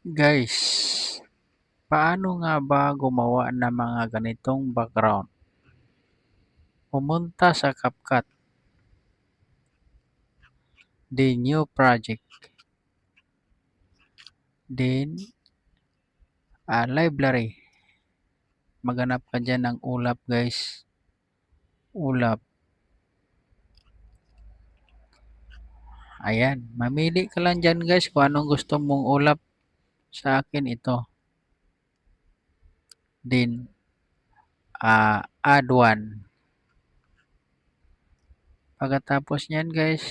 Guys, paano nga ba gumawa ng mga ganitong background? Pumunta sa CapCut, then new project, then library. Maghanap ka dyan ng ulap guys. Ulap. Ayan, mamili ka lang dyan guys kung anong gusto mong ulap. Sa akin ito. Then, add one. Pagkatapos nyan guys,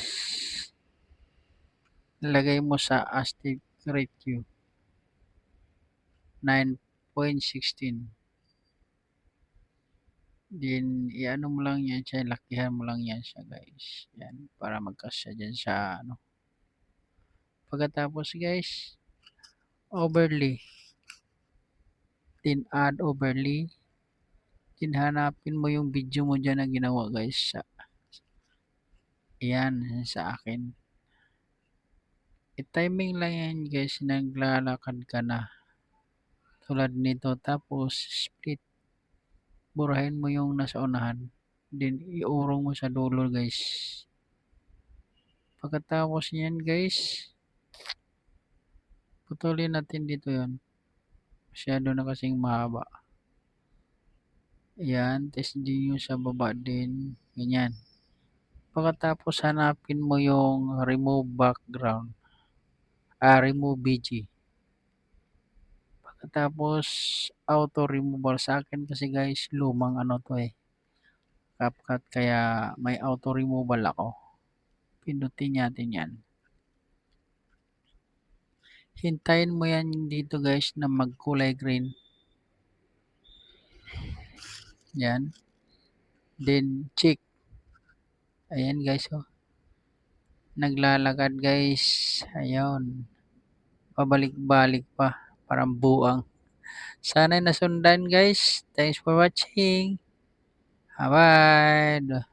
lagay mo sa aspect ratio 9.16. Then, i-ano mo lang yan siya, lakihan mo lang yan siya guys. Yan, para magkasya dyan sa ano. Pagkatapos guys, overlay. Then, add overlay. Then, hanapin mo yung video mo dyan na ginawa guys. Yan, sa akin. I-timing lang yan guys, naglalakad ka na. Tulad nito, tapos split. Burahin mo yung nasa unahan. Then, iurong mo sa dulo guys. Pagkatapos niyan guys, putulin natin dito yon. Masyado na kasing mahaba. Yan, test din yung sa baba din. Ganyan. Pagkatapos hanapin mo yung remove background. Remove BG. Pagkatapos auto removal sa akin kasi guys, lumang ano to eh. CapCut kaya may auto removal ako. Pindutin natin yan. Hintayin mo yan dito guys na magkulay green. Yan. Then check. Ayan guys oh. Naglalakad guys. Ayun. Pabalik-balik pa. Parang buang. Sana nasundan guys. Thanks for watching. Bye.